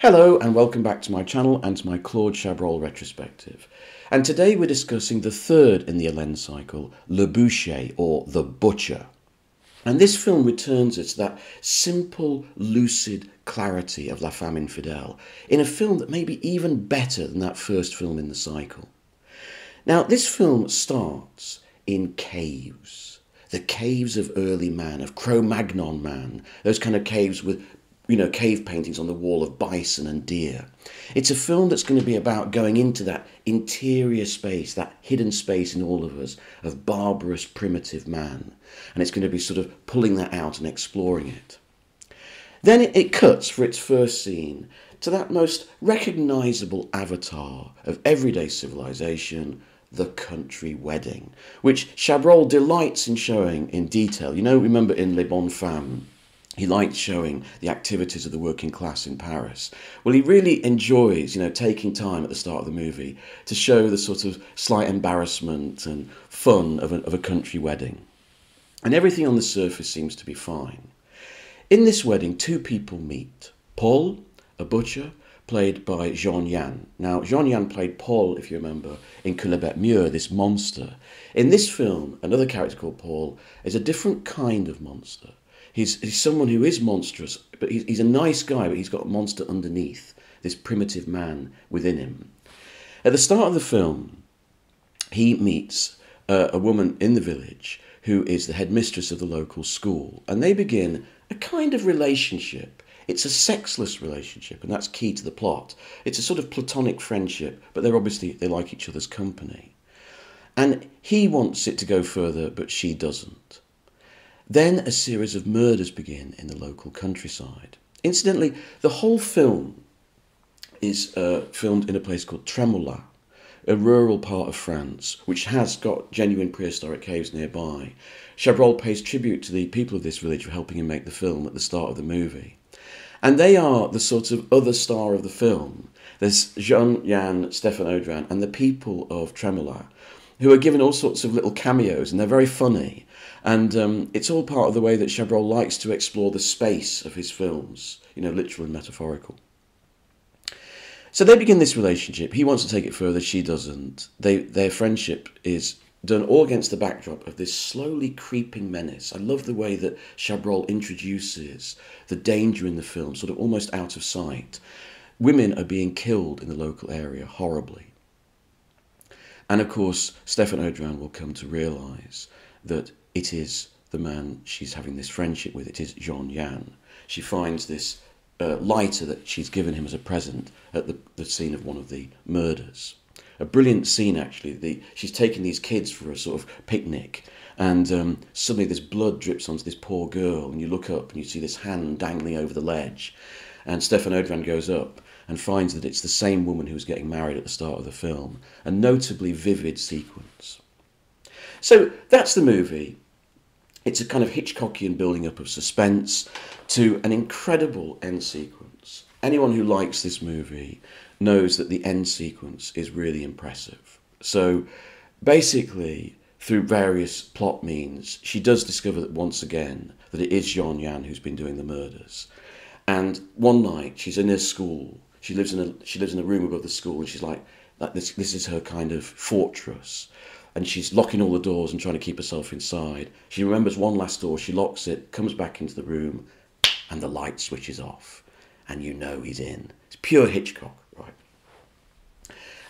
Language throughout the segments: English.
Hello and welcome back to my channel and to my Claude Chabrol retrospective. And today we're discussing the third in the Helene cycle, Le Boucher, or The Butcher. And this film returns us to that simple, lucid clarity of La Femme Infidèle in a film that may be even better than that first film in the cycle. Now, this film starts in caves. The caves of early man, of Cro-Magnon man, those kind of caves with cave paintings on the wall of bison and deer. It's a film that's going to be about going into that interior space, that hidden space in all of us, of barbarous, primitive man. And it's going to be sort of pulling that out and exploring it. Then it cuts for its first scene to that most recognisable avatar of everyday civilization, the country wedding, which Chabrol delights in showing in detail. Remember in Les Bonnes Femmes, he liked showing the activities of the working class in Paris. Well, he really enjoys, taking time at the start of the movie to show the sort of slight embarrassment and fun of a country wedding. And everything on the surface seems to be fine. In this wedding, two people meet. Paul, a butcher, played by Jean Yann. Now, Jean Yann played Paul, if you remember, in Que la Bête Meurt, this monster. In this film, another character called Paul is a different kind of monster. He's someone who is monstrous, but he's a nice guy, but he's got a monster underneath, this primitive man within him. At the start of the film, he meets a woman in the village who is the headmistress of the local school, and they begin a kind of relationship. It's a sexless relationship, and that's key to the plot. It's a sort of platonic friendship, but they like each other's company. And he wants it to go further, but she doesn't. Then a series of murders begin in the local countryside. Incidentally, the whole film is filmed in a place called Tremola, a rural part of France, which has got genuine prehistoric caves nearby. Chabrol pays tribute to the people of this village for helping him make the film at the start of the movie. And they are the sort of other star of the film. There's Jean Yann, Stéphane Audran, and the people of Tremola, who are given all sorts of little cameos, and they're very funny. And it's all part of the way that Chabrol likes to explore the space of his films, literal and metaphorical. So they begin this relationship. He wants to take it further, she doesn't. Their friendship is done all against the backdrop of this slowly creeping menace. I love the way that Chabrol introduces the danger in the film, sort of almost out of sight. Women are being killed in the local area horribly. And of course, Stéphane Audran will come to realise that it is the man she's having this friendship with. It is Jean Yann. She finds this lighter that she's given him as a present at the scene of one of the murders. A brilliant scene, actually. She's taking these kids for a sort of picnic, and suddenly this blood drips onto this poor girl, and you look up and you see this hand dangling over the ledge, and Stéphane Audran goes up and finds that it's the same woman who was getting married at the start of the film. A notably vivid sequence. So that's the movie. It's a kind of Hitchcockian building up of suspense to an incredible end sequence. Anyone who likes this movie knows that the end sequence is really impressive. So basically, through various plot means, she does discover that once again that it is Jean Yann who's been doing the murders. And one night she's in her school. She lives in a room above the school, and she's like this is her kind of fortress. And she's locking all the doors and trying to keep herself inside. She remembers one last door, she locks it, comes back into the room, and the light switches off. And he's in. It's pure Hitchcock, right?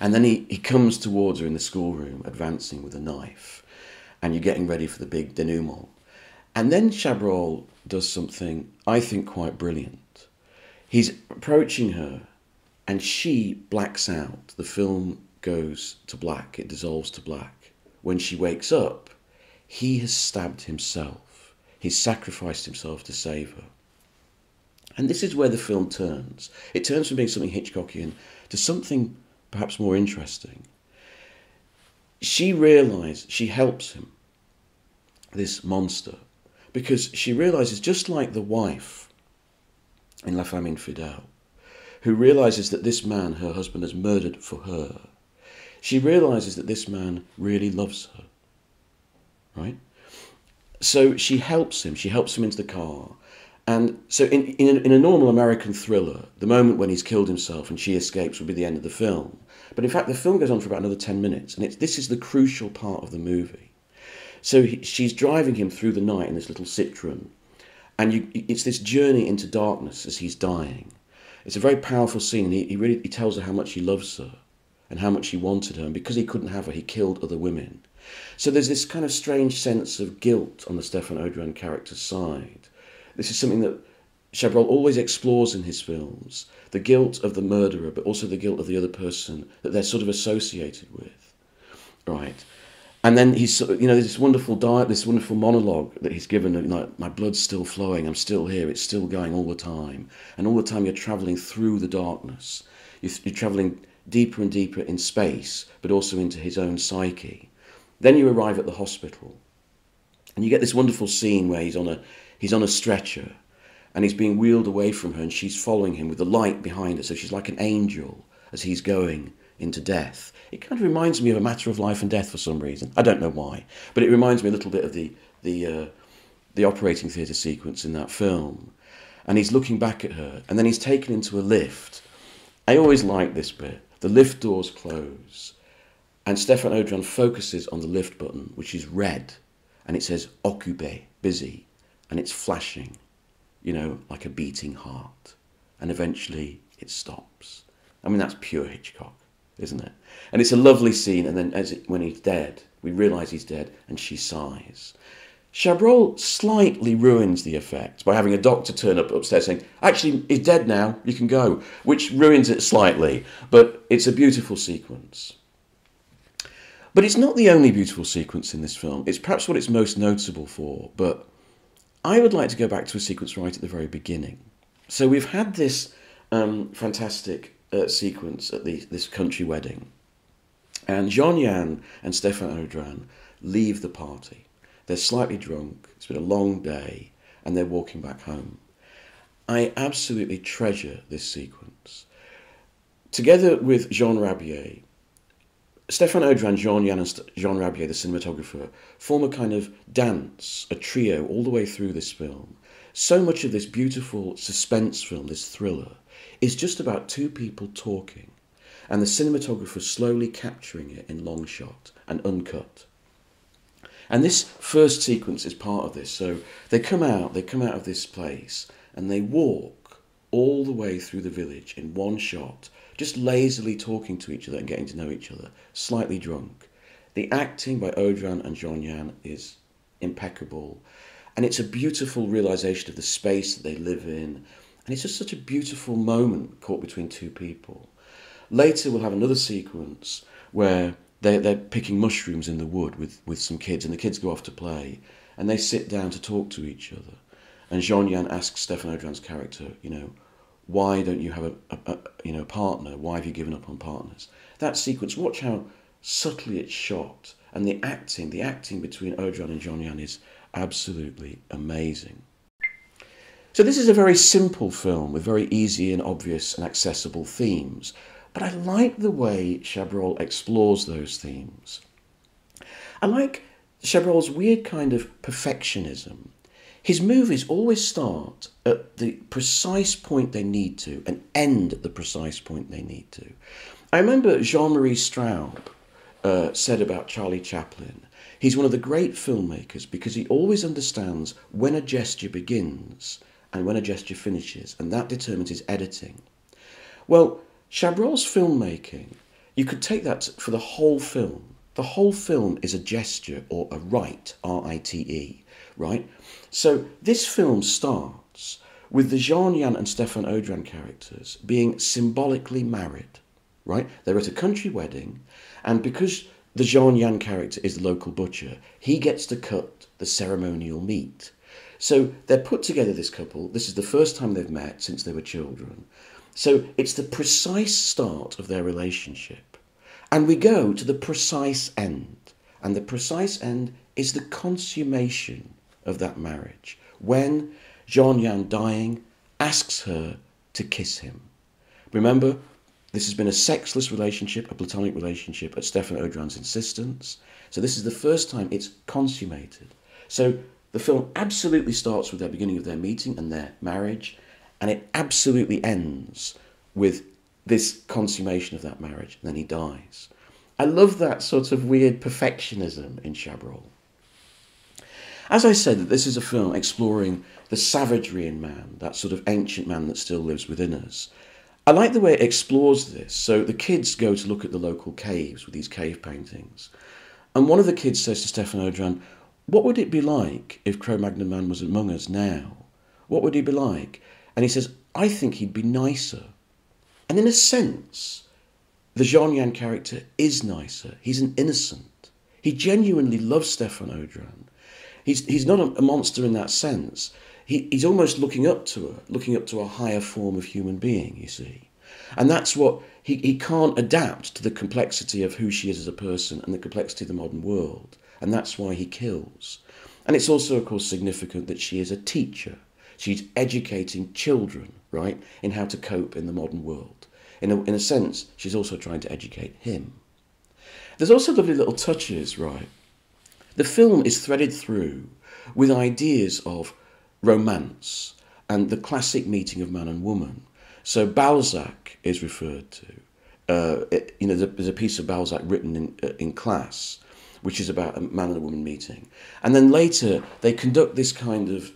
And then he comes towards her in the schoolroom, advancing with a knife. And you're getting ready for the big denouement. And then Chabrol does something, I think, quite brilliant. He's approaching her, and she blacks out. The film goes to black, it dissolves to black. When she wakes up, he has stabbed himself. He's sacrificed himself to save her. And this is where the film turns. It turns from being something Hitchcockian to something perhaps more interesting. She helps him, this monster, because she realises, just like the wife in La Femme Infidèle, who realises that this man, her husband, has murdered for her, she realises that this man really loves her, right? So she helps him into the car, And so in a normal American thriller, the moment when he's killed himself and she escapes would be the end of the film. But in fact, the film goes on for about another 10 minutes, and this is the crucial part of the movie. So she's driving him through the night in this little Citroen, and it's this journey into darkness as he's dying. It's a very powerful scene. He tells her how much he loves her and how much he wanted her, and because he couldn't have her, he killed other women. So there's this kind of strange sense of guilt on the Stefan Audran character's side. This is something that Chabrol always explores in his films, the guilt of the murderer, but also the guilt of the other person that they're sort of associated with, right? And then he's, there's this wonderful monologue that he's given, like, my blood's still flowing, I'm still here, it's still going all the time. And all the time you're travelling through the darkness. You're travelling deeper and deeper in space, but also into his own psyche. Then you arrive at the hospital, and you get this wonderful scene where he's on a stretcher, and he's being wheeled away from her, and she's following him with the light behind her, so she's like an angel as he's going into death. It kind of reminds me of A Matter of Life and Death for some reason. I don't know why, but it reminds me a little bit of the operating theatre sequence in that film. And he's looking back at her, and then he's taken into a lift. I always like this bit. The lift doors close, and Stefan Audran focuses on the lift button, which is red, and it says "Occupé," busy, and it's flashing, like a beating heart. And eventually it stops. I mean, that's pure Hitchcock, isn't it? And it's a lovely scene, and then when he's dead, we realise he's dead, and she sighs. Chabrol slightly ruins the effect by having a doctor turn up upstairs saying, actually, he's dead now, you can go, which ruins it slightly, but it's a beautiful sequence. But it's not the only beautiful sequence in this film. It's perhaps what it's most notable for, but I would like to go back to a sequence right at the very beginning. So we've had this fantastic sequence at this country wedding, and Jean-Yann and Stefan Audran leave the party. They're slightly drunk, it's been a long day, and they're walking back home. I absolutely treasure this sequence. Together with Jean Rabier, Stefan Audran, Jean-Yann and Jean Rabier, the cinematographer, form a kind of dance, a trio all the way through this film. So much of this beautiful suspense film, this thriller, is just about two people talking, and the cinematographer slowly capturing it in long shot and uncut. And this first sequence is part of this. So they come out of this place, and they walk all the way through the village in one shot, just lazily talking to each other and getting to know each other, slightly drunk. The acting by Audran and Jean-Yann is impeccable, and it's a beautiful realisation of the space that they live in, and it's just such a beautiful moment caught between two people. Later we'll have another sequence where they're picking mushrooms in the wood with some kids, and the kids go off to play, and they sit down to talk to each other. And Jean-Yann asks Stefan Audran's character, why don't you have a partner? Why have you given up on partners? That sequence, watch how subtly it's shot, and the acting between Audran and Jean-Yann is absolutely amazing. So this is a very simple film with very easy and obvious and accessible themes, but I like the way Chabrol explores those themes. I like Chabrol's weird kind of perfectionism. His movies always start at the precise point they need to and end at the precise point they need to. I remember Jean-Marie Straub said about Charlie Chaplin, he's one of the great filmmakers because he always understands when a gesture begins and when a gesture finishes, and that determines his editing. Well, Chabrol's filmmaking, you could take that for the whole film. The whole film is a gesture or a rite, R-I-T-E, right? So this film starts with the Jean-Yann and Stefan Audran characters being symbolically married, right? They're at a country wedding, and because the Jean-Yann character is the local butcher, he gets to cut the ceremonial meat. So they're put together, this couple. This is the first time they've met since they were children. So it's the precise start of their relationship. And we go to the precise end. And the precise end is the consummation of that marriage, when Jean-Yann, dying, asks her to kiss him. Remember, this has been a sexless relationship, a platonic relationship at Stefan Audran's insistence. So this is the first time it's consummated. So The film absolutely starts with the beginning of their meeting and their marriage, and it absolutely ends with this consummation of that marriage, and then he dies. I love that sort of weird perfectionism in Chabrol. As I said, this is a film exploring the savagery in man, that sort of ancient man that still lives within us. I like the way it explores this. So the kids go to look at the local caves with these cave paintings. And one of the kids says to Stefan Odran, "What would it be like if Cro-Magnon man was among us now? What would he be like?" And he says, "I think he'd be nicer." And in a sense, the Jean Yan character is nicer. He's an innocent. He genuinely loves Stefan Odran. He's not a monster in that sense. He's almost looking up to a higher form of human being, you see. And that's what, he can't adapt to the complexity of who she is as a person and the complexity of the modern world. And that's why he kills. And it's also, of course, significant that she is a teacher. She's educating children, right, in how to cope in the modern world. In a sense, she's also trying to educate him. There's also lovely little touches, right? The film is threaded through with ideas of romance and the classic meeting of man and woman. So Balzac is referred to. There's a piece of Balzac written in class, which is about a man and a woman meeting. And then later they conduct this kind of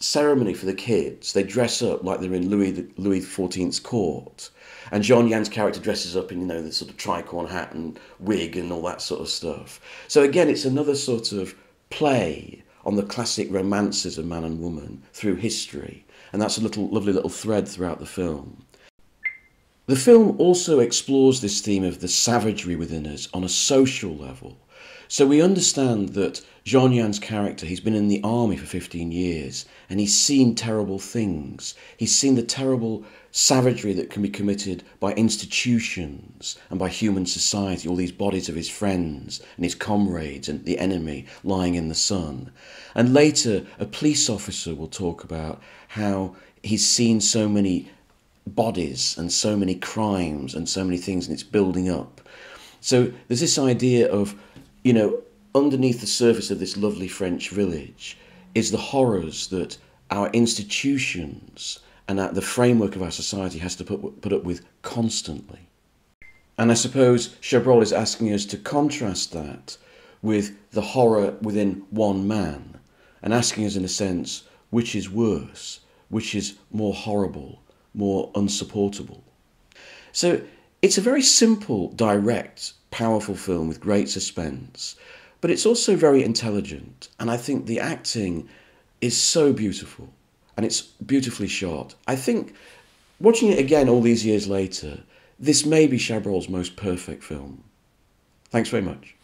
ceremony for the kids. They dress up like they're in Louis XIV's court. And Jean Yan's character dresses up in, the sort of tricorn hat and wig and all that sort of stuff. So again, it's another sort of play on the classic romances of man and woman through history. And that's a lovely little thread throughout the film. The film also explores this theme of the savagery within us on a social level. So we understand that Jean Yan's character, he's been in the army for 15 years and he's seen terrible things. He's seen the terrible savagery that can be committed by institutions and by human society, all these bodies of his friends and his comrades and the enemy lying in the sun. And later, a police officer will talk about how he's seen so many bodies and so many crimes and so many things, and it's building up. So there's this idea of, underneath the surface of this lovely French village is the horrors that our institutions and the framework of our society has to put up with constantly. And I suppose Chabrol is asking us to contrast that with the horror within one man, and asking us in a sense, which is worse, which is more horrible, more unsupportable. So it's a very simple, direct, powerful film with great suspense, but it's also very intelligent, and I think the acting is so beautiful, and it's beautifully shot. I think, watching it again all these years later, this may be Chabrol's most perfect film. Thanks very much.